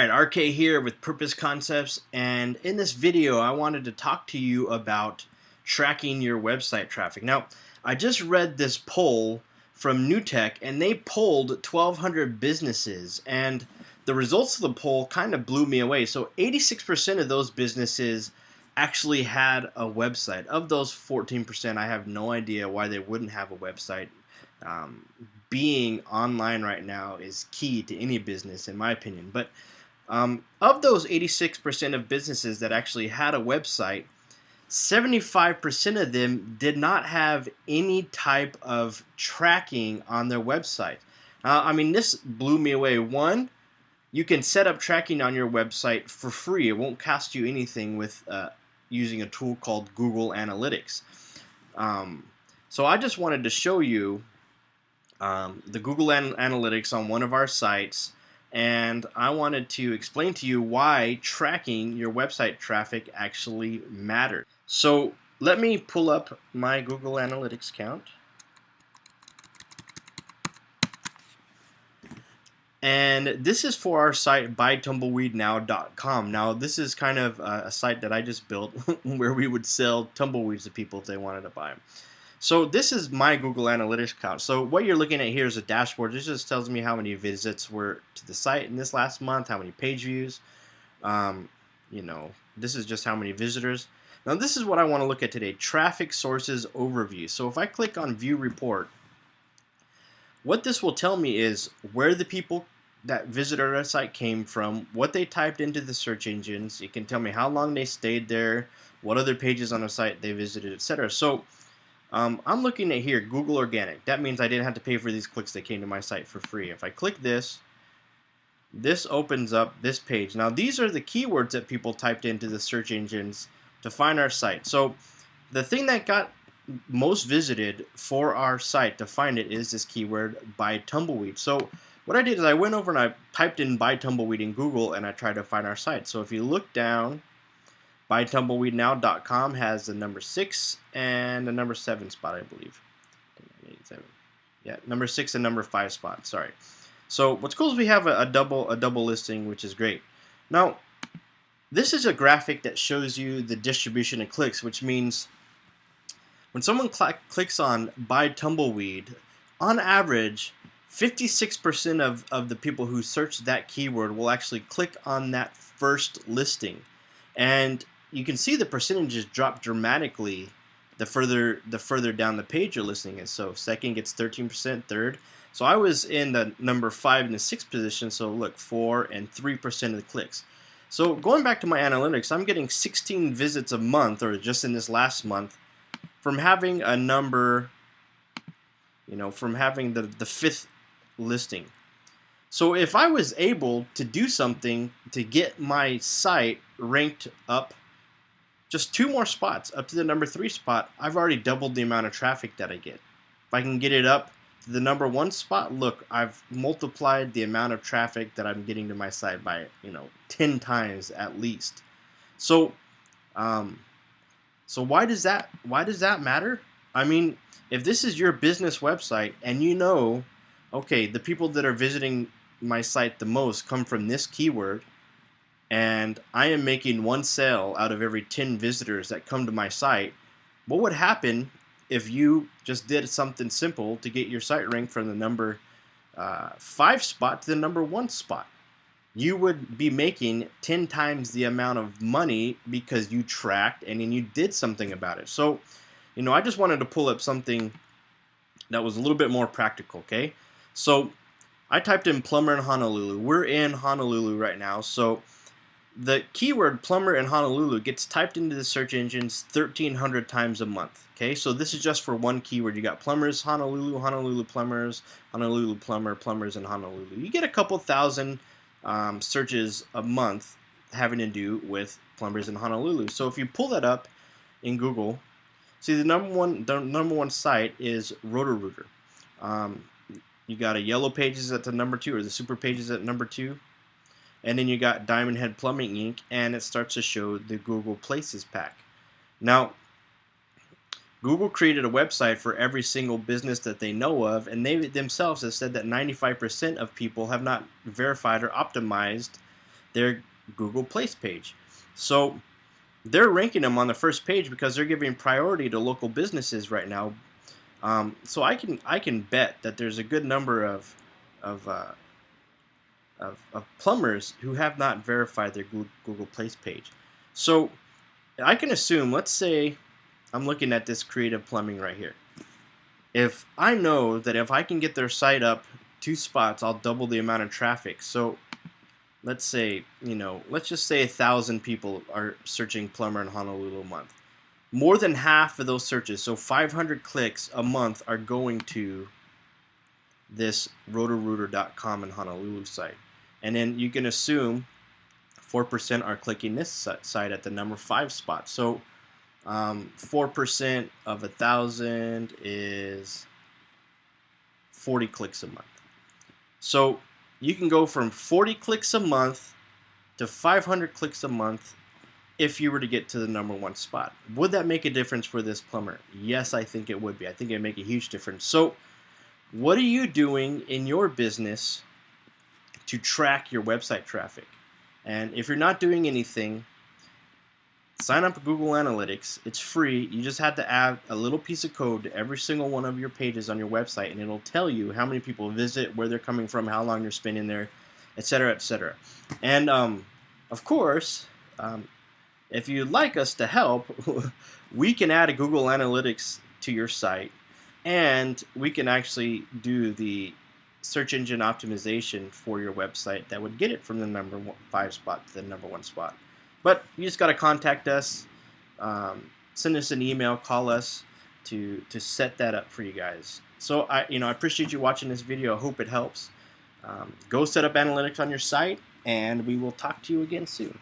Alright, RK here with Purpose Concepts, and in this video I wanted to talk to you about tracking your website traffic. Now, I just read this poll from Newtek, and they polled 1,200 businesses, and the results of the poll kind of blew me away. So 86% of those businesses actually had a website. Of those 14%, I have no idea why they wouldn't have a website. Um, Being online right now is key to any business, in my opinion. But of those 86% of businesses that actually had a website, 75% of them did not have any type of tracking on their website. This blew me away. One, you can set up tracking on your website for free. It won't cost you anything with using a tool called Google Analytics. So I just wanted to show you the Google Analytics on one of our sites, and I wanted to explain to you why tracking your website traffic actually matters. So let me pull up my Google Analytics account. And this is for our site buytumbleweednow.com. Now, this is kind of a site that I just built where we would sell tumbleweeds to people if they wanted to buy them. So this is my Google Analytics account. So what you're looking at here is a dashboard. This just tells me how many visits were to the site in this last month, how many page views. This is just how many visitors. Now this is what I want to look at today, traffic sources overview. So if I click on view report, what this will tell me is where the people that visited our site came from, what they typed into the search engines. It can tell me how long they stayed there, what other pages on the site they visited, etc. So I'm looking at here, Google Organic. That means I didn't have to pay for these clicks. They came to my site for free. If I click this, this opens up this page. Now these are the keywords that people typed into the search engines to find our site. So the thing that got most visited for our site to find it is this keyword buy tumbleweed. So what I did is I went over and I typed in buy tumbleweed in Google and I tried to find our site. So if you look down, buytumbleweednow.com has the number 6 and the number 7 spot, I believe. Yeah, number 6 and number 5 spot. Sorry. So what's cool is we have a double listing, which is great. Now, this is a graphic that shows you the distribution of clicks, which means when someone clicks on buy tumbleweed, on average, 56% of the people who search that keyword will actually click on that first listing. And you can see the percentages drop dramatically the further down the page your listing is. So second gets 13%, third. So I was in the number 5 and the 6th position, so look, 4 and 3% of the clicks. So going back to my analytics, I'm getting 16 visits a month, or just in this last month, from having a number, from having the 5th listing. So if I was able to do something to get my site ranked up just 2 more spots up to the number 3 spot, I've already doubled the amount of traffic that I get. If I can get it up to the number 1 spot, look, I've multiplied the amount of traffic that I'm getting to my site by 10 times at least. So why does that matter? I mean, if this is your business website and okay, the people that are visiting my site the most come from this keyword, and I am making 1 sale out of every 10 visitors that come to my site, what would happen if you just did something simple to get your site ranked from the number 5 spot to the number 1 spot? You would be making 10 times the amount of money because you tracked and then you did something about it. So, I just wanted to pull up something that was a little bit more practical, okay? So I typed in plumber in Honolulu. We're in Honolulu right now. So the keyword plumber in Honolulu gets typed into the search engines 1,300 times a month. Okay, so this is just for one keyword. You got plumbers, Honolulu, Honolulu plumbers, Honolulu plumber, plumbers in Honolulu. You get a couple thousand searches a month having to do with plumbers in Honolulu. So if you pull that up in Google, see the number one site is Roto-Rooter. You got a Yellow Pages at the number 2, or the Super Pages at number 2. And then you got Diamond Head Plumbing Inc., and it starts to show the Google Places pack. Now, Google created a website for every single business that they know of, and they themselves have said that 95% of people have not verified or optimized their Google Place page. So they're ranking them on the first page because they're giving priority to local businesses right now. So I can bet that there's a good number of, uh, of plumbers who have not verified their Google Place page. So I can assume, let's say I'm looking at this Creative Plumbing right here. If I know that if I can get their site up 2 spots, I'll double the amount of traffic. So let's say, let's just say 1,000 people are searching plumber in Honolulu a month. More than half of those searches, so 500 clicks a month, are going to this rotorooter.com in Honolulu site. And then you can assume 4% are clicking this site at the number 5 spot. So 4% of 1,000 is 40 clicks a month. So you can go from 40 clicks a month to 500 clicks a month if you were to get to the number 1 spot. Would that make a difference for this plumber? Yes, I think it would be. I think it would make a huge difference. So what are you doing in your business to track your website traffic? And if you're not doing anything, sign up for Google Analytics. It's free. You just have to add a little piece of code to every single one of your pages on your website, and it'll tell you how many people visit, where they're coming from, how long you're spending there, etc., etc. And of course, if you'd like us to help, we can add a Google Analytics to your site, and we can actually do the search engine optimization for your website that would get it from the number 5 spot to the number 1 spot. But you just got to contact us, send us an email, call us to set that up for you guys. So I appreciate you watching this video. I hope it helps. Go set up analytics on your site, and we will talk to you again soon.